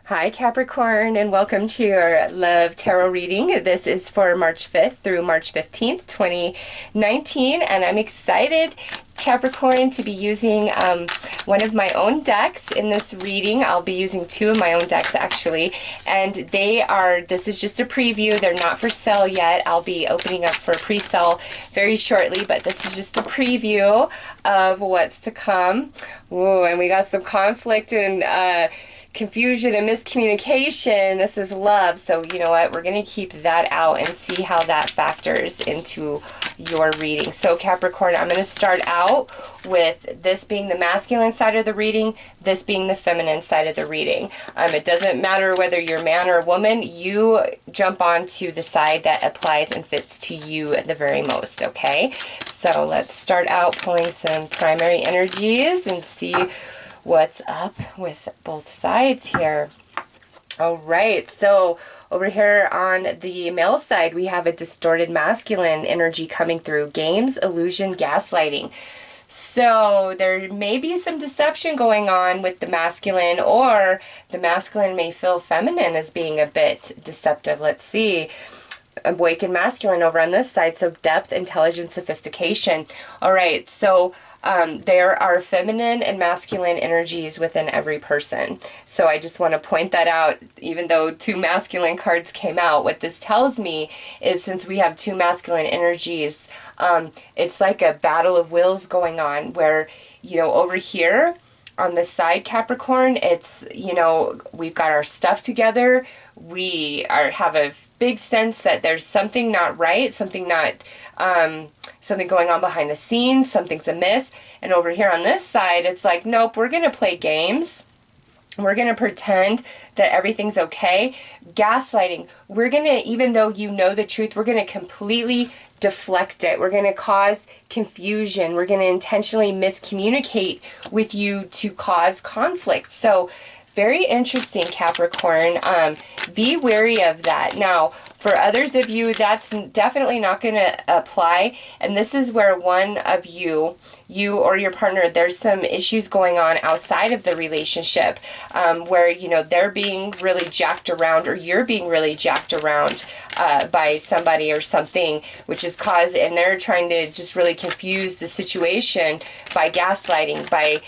Hi Capricorn, and welcome to your Love Tarot reading. This is for March 5th through March 15th, 2019, and I'm excited, Capricorn, to be using one of my own decks in this reading. I'll be using two of my own decks actually, and this is just a preview. They're not for sale yet. I'll be opening up for a pre-sale very shortly, but this is just a preview of what's to come. Ooh, and we got some conflict and confusion and miscommunication. This is love, so you know what, we're going to keep that out and see how that factors into your reading. So Capricorn, I'm going to start out with this being the masculine side of the reading, this being the feminine side of the reading. It doesn't matter whether you're man or woman, you jump onto the side that applies and fits to you the very most, okay? So let's start out pulling some primary energies and see what's up with both sides here. All right, so over here on the male side, we have a distorted masculine energy coming through. Games, illusion, gaslighting. So there may be some deception going on with the masculine, or the masculine may feel feminine as being a bit deceptive. Let's see. Awakened masculine over on this side, so depth, intelligence, sophistication. All right, so there are feminine and masculine energies within every person. So I just want to point that out. Even though two masculine cards came out, what this tells me is, since we have two masculine energies, it's like a battle of wills going on, where, you know, over here on the side, Capricorn, it's, you know, we've got our stuff together. We have a big sense that there's something not right, something going on behind the scenes, something's amiss. And over here on this side, it's like, nope, we're going to play games. We're going to pretend that everything's okay. Gaslighting. We're going to, even though you know the truth, we're going to completely deflect it. We're going to cause confusion. We're going to intentionally miscommunicate with you to cause conflict. So very interesting, Capricorn. Be wary of that. Now, for others of you, that's definitely not going to apply. And this is where one of you or your partner, there's some issues going on outside of the relationship, where, you know, they're being really jacked around, or you're being really jacked around by somebody or something, which is caused, and they're trying to just really confuse the situation by gaslighting, by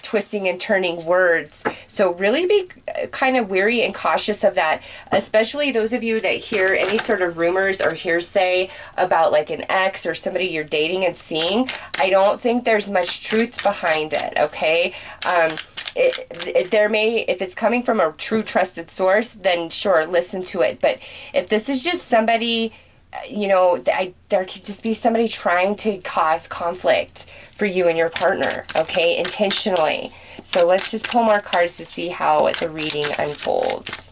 twisting and turning words. So really be kind of wary and cautious of that, especially those of you that hear any sort of rumors or hearsay about like an ex or somebody you're dating and seeing. I don't think there's much truth behind it, okay? There may, if it's coming from a true trusted source, then sure, listen to it. But if this is just somebody, you know, there could just be somebody trying to cause conflict for you and your partner, okay, intentionally. So let's just pull more cards to see how the reading unfolds.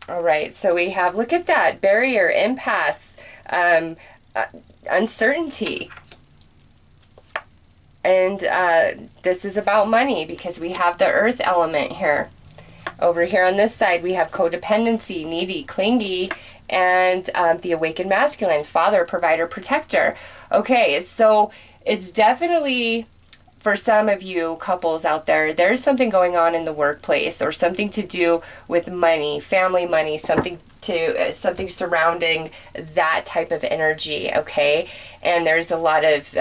All right, so we have, look at that, barrier, impasse, uncertainty. And this is about money, because we have the earth element here. Over here on this side, we have codependency, needy, clingy, and the awakened masculine, father, provider, protector. Okay, so it's definitely, for some of you couples out there, there's something going on in the workplace, or something to do with money, family money, something surrounding that type of energy, okay? And there's a lot of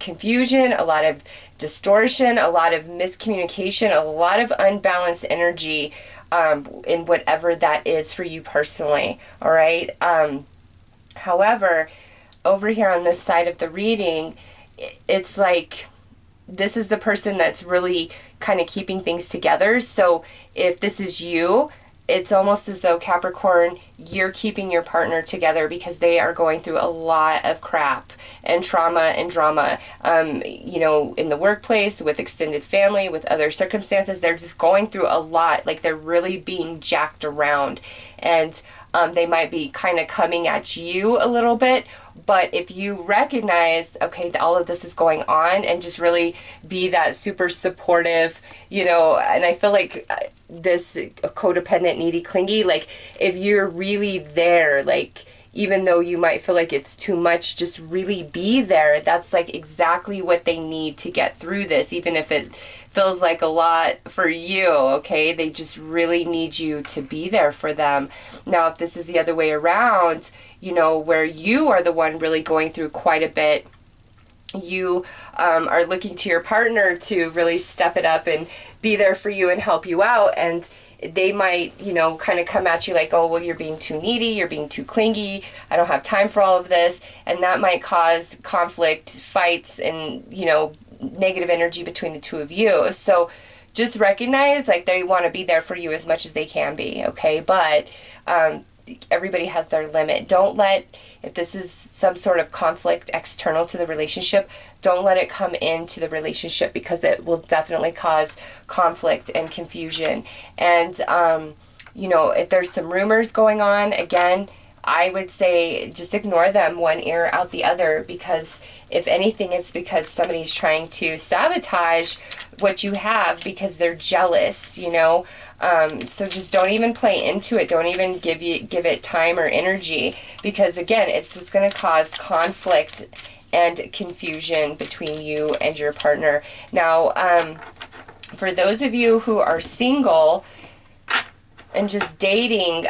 confusion, a lot of distortion, a lot of miscommunication, a lot of unbalanced energy in whatever that is for you personally, all right? However, over here on this side of the reading, it's like this is the person that's really kind of keeping things together. So if this is you, it's almost as though, Capricorn, you're keeping your partner together because they are going through a lot of crap and trauma and drama, you know, in the workplace, with extended family, with other circumstances. They're just going through a lot. Like, they're really being jacked around, and they might be kind of coming at you a little bit. But if you recognize, okay, all of this is going on, and just really be that super supportive, you know, and I feel like this codependent, needy, clingy, like if you're really there, like, even though you might feel like it's too much, just really be there. That's like exactly what they need to get through this, even if it feels like a lot for you, okay? They just really need you to be there for them. Now, if this is the other way around, you know, where you are the one really going through quite a bit, you are looking to your partner to really step it up and be there for you and help you out, and they might, you know, kind of come at you like, oh, well, you're being too needy, you're being too clingy, I don't have time for all of this, and that might cause conflict, fights, and, you know, negative energy between the two of you. So just recognize, like, they want to be there for you as much as they can be, okay? But everybody has their limit. Don't let, if this is some sort of conflict external to the relationship, don't let it come into the relationship, because it will definitely cause conflict and confusion. And, you know, if there's some rumors going on, again, I would say just ignore them, one ear out the other, because if anything, it's because somebody's trying to sabotage what you have because they're jealous, you know. So just don't even play into it. Don't even give it time or energy, because again, it's just going to cause conflict and confusion between you and your partner. Now, for those of you who are single and just dating,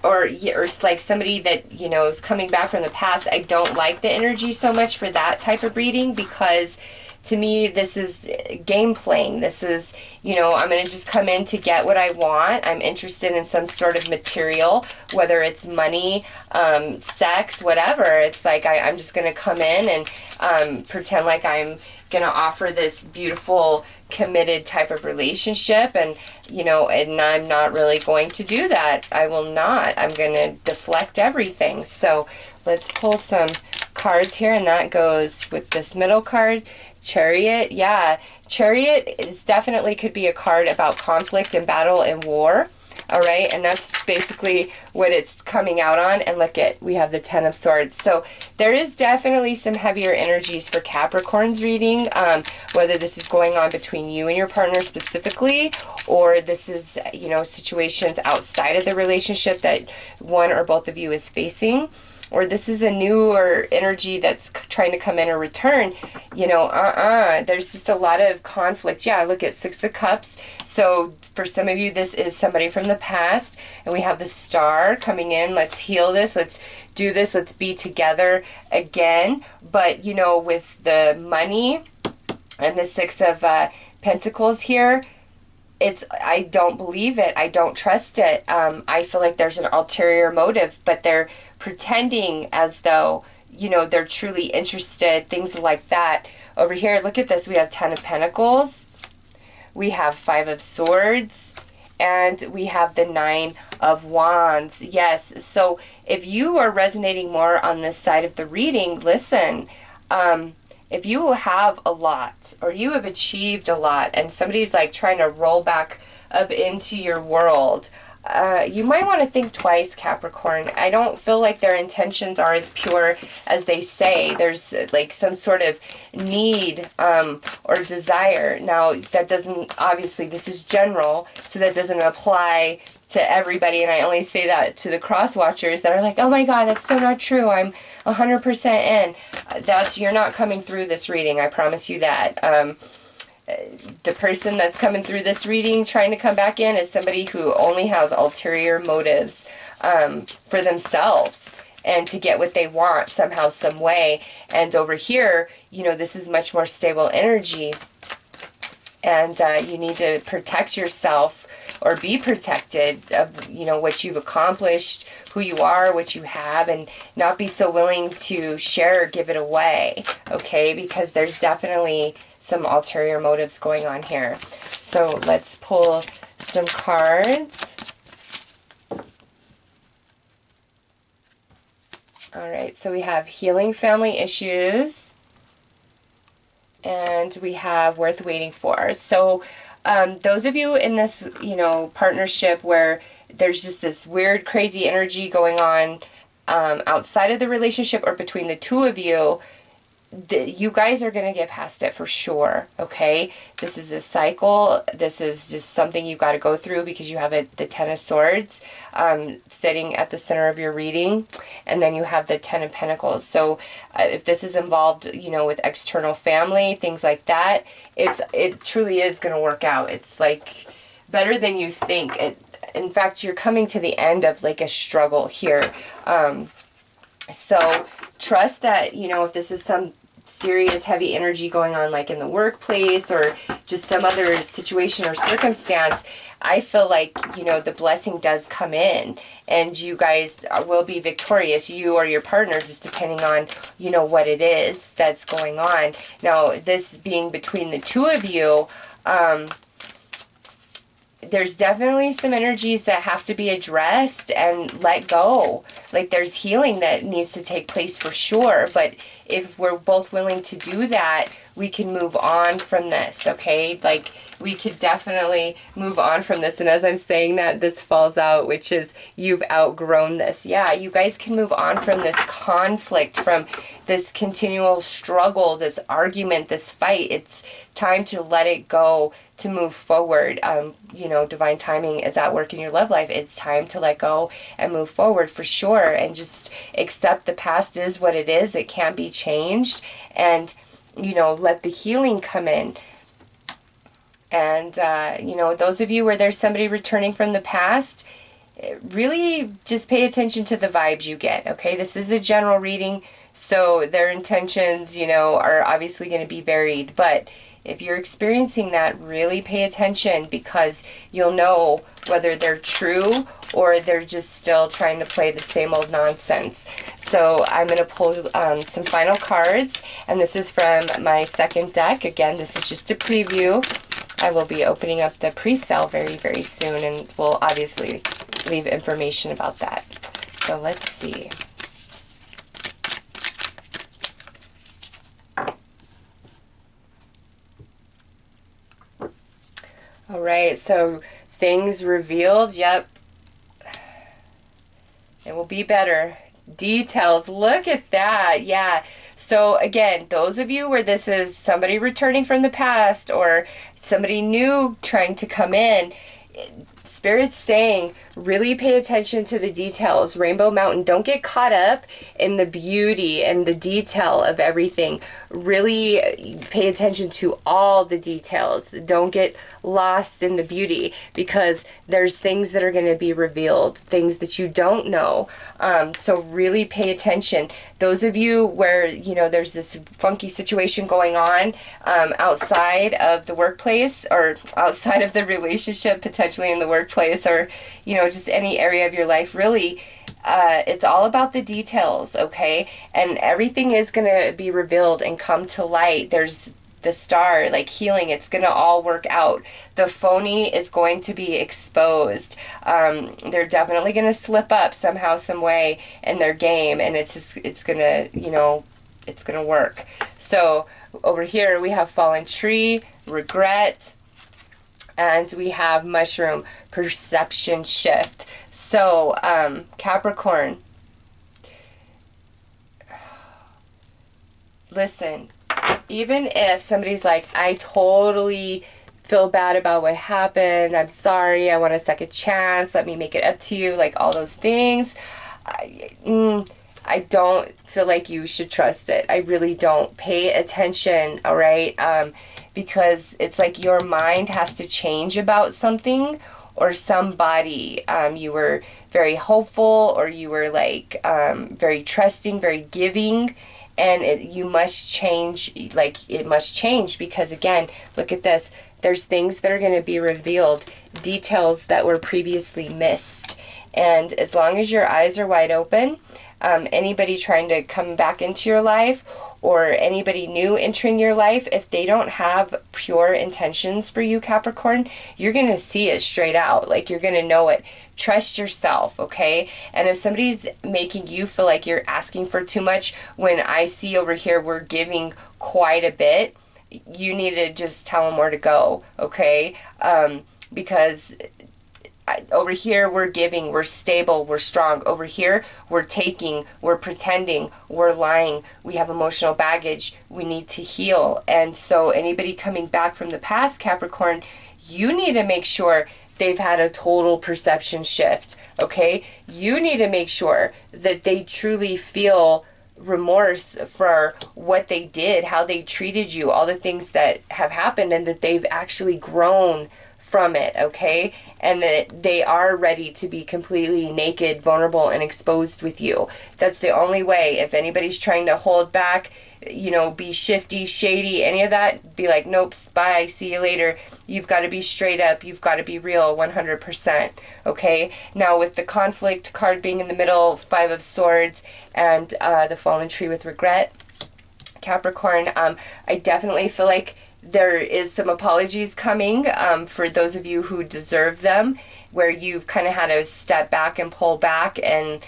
or like somebody that, you know, is coming back from the past, I don't like the energy so much for that type of reading, because to me, this is game playing. This is, you know, I'm going to just come in to get what I want. I'm interested in some sort of material, whether it's money, sex, whatever. It's like I'm just going to come in and pretend like I'm going to offer this beautiful, committed type of relationship. And, you know, and I'm not really going to do that. I will not. I'm going to deflect everything. So let's pull some cards here, and that goes with this middle card. Chariot, yeah. Chariot is definitely could be a card about conflict and battle and war. All right, and that's basically what it's coming out on. And look at, we have the Ten of Swords. So there is definitely some heavier energies for Capricorn's reading, whether this is going on between you and your partner specifically, or this is, you know, situations outside of the relationship that one or both of you is facing. Or this is a newer energy that's trying to come in or return, you know, there's just a lot of conflict. Yeah, look at Six of Cups. So for some of you, this is somebody from the past, and we have the Star coming in. Let's heal this. Let's do this. Let's be together again. But, you know, with the money and the Six of Pentacles here, I don't believe it. I don't trust it. I feel like there's an ulterior motive, but they're pretending as though, you know, they're truly interested, things like that. Over here, look at this. We have Ten of Pentacles. We have Five of Swords. And we have the Nine of Wands. Yes. So if you are resonating more on this side of the reading, listen, if you have a lot, or you have achieved a lot, and somebody's like trying to roll back up into your world, you might want to think twice, Capricorn. I don't feel like their intentions are as pure as they say. There's like some sort of need or desire. Now, that doesn't, obviously, this is general, so that doesn't apply to everybody, and I only say that to the cross watchers that are like, oh my God, that's so not true. I'm 100% in. You're not coming through this reading. I promise you that. The person that's coming through this reading trying to come back in is somebody who only has ulterior motives for themselves and to get what they want somehow, some way. And over here, you know, this is much more stable energy, and you need to protect yourself or be protected of, you know, what you've accomplished, who you are, what you have, and not be so willing to share or give it away, okay? Because there's definitely some ulterior motives going on here. So let's pull some cards. All right, so we have healing family issues, and we have worth waiting for. So those of you in this, you know, partnership where there's just this weird, crazy energy going on outside of the relationship or between the two of you, you guys are going to get past it for sure, okay? This is a cycle. This is just something you've got to go through because you have the Ten of Swords sitting at the center of your reading, and then you have the Ten of Pentacles. So if this is involved, you know, with external family, things like that, it truly is going to work out. It's like better than you think. In fact, you're coming to the end of like a struggle here. So trust that, you know, if this is some serious heavy energy going on like in the workplace or just some other situation or circumstance, I feel like, you know, the blessing does come in and you guys will be victorious, you or your partner, just depending on, you know, what it is that's going on. Now, this being between the two of you, there's definitely some energies that have to be addressed and let go. Like there's healing that needs to take place for sure. But if we're both willing to do that, we can move on from this, okay? Like we could definitely move on from this. And as I'm saying that, this falls out, which is you've outgrown this. Yeah, you guys can move on from this conflict, from this continual struggle, this argument, this fight. It's time to let it go, to move forward. You know, divine timing is at work in your love life. It's time to let go and move forward for sure, and just accept the past is what it is. It can't be changed, and you know, let the healing come in. And you know, those of you where there's somebody returning from the past, really just pay attention to the vibes you get, okay? This is a general reading, so their intentions, you know, are obviously going to be varied, but if you're experiencing that, really pay attention, because you'll know whether they're true or they're just still trying to play the same old nonsense. So I'm going to pull some final cards, and this is from my second deck. Again, this is just a preview. I will be opening up the pre-sale very, very soon, and we'll obviously leave information about that. So let's see. All right, so things revealed. Yep. It will be better. Details. Look at that. Yeah. So again, those of you where this is somebody returning from the past or somebody new trying to come in, Spirit's saying, really pay attention to the details. Rainbow Mountain, don't get caught up in the beauty and the detail of everything. Really pay attention to all the details. Don't get lost in the beauty, because there's things that are going to be revealed, things that you don't know. So really pay attention. Those of you where, you know, there's this funky situation going on outside of the workplace or outside of the relationship, potentially in the workplace, or, you know, just any area of your life, really, it's all about the details, okay? And everything is going to be revealed and come to light. There's the star, like healing, it's going to all work out. The phony is going to be exposed. They're definitely going to slip up somehow, some way in their game, and it's going to, you know, it's going to work. So over here we have fallen tree, regret, and we have mushroom, perception shift. So Capricorn, listen, even if somebody's like, I totally feel bad about what happened, I'm sorry, I want a second chance, let me make it up to you, like all those things, I don't feel like you should trust it. I really don't. Pay attention, all right? Because it's like your mind has to change about something or somebody. You were very hopeful, or you were like very trusting, very giving, and you must change. Like it must change, because again, look at this. There's things that are going to be revealed, details that were previously missed. And as long as your eyes are wide open, anybody trying to come back into your life or anybody new entering your life, if they don't have pure intentions for you, Capricorn, you're going to see it straight out. Like you're going to know it. Trust yourself, okay? And if somebody's making you feel like you're asking for too much, when I see over here we're giving quite a bit, you need to just tell them where to go, okay? Because over here we're giving, we're stable, we're strong. Over here we're taking, we're pretending, we're lying, we have emotional baggage, we need to heal. And so anybody coming back from the past, Capricorn, you need to make sure they've had a total perception shift. Okay, you need to make sure that they truly feel remorse for what they did, how they treated you, all the things that have happened, and that they've actually grown from it, okay? And that they are ready to be completely naked, vulnerable, and exposed with you. That's the only way. If anybody's trying to hold back, you know, be shifty, shady, any of that, be like, nope, bye, see you later. You've got to be straight up. You've got to be real 100%, okay? Now, with the conflict card being in the middle, Five of Swords, and the fallen tree with regret, Capricorn, I definitely feel like there is some apologies coming for those of you who deserve them, where you've kind of had to step back and pull back and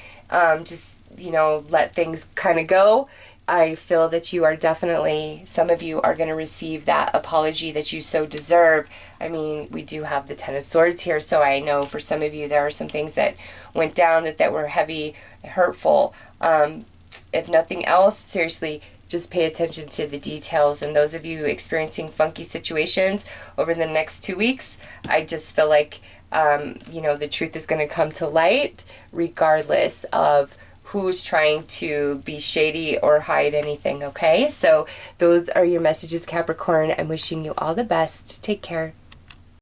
just, you know, let things kind of go. I feel that you are definitely, some of you are going to receive that apology that you so deserve. I mean, we do have the Ten of Swords here, so I know for some of you there are some things that went down that were heavy, hurtful. If nothing else, seriously, just pay attention to the details. And those of you experiencing funky situations over the next 2 weeks, I just feel like, you know, the truth is going to come to light regardless of who's trying to be shady or hide anything, okay? So those are your messages, Capricorn. I'm wishing you all the best. Take care.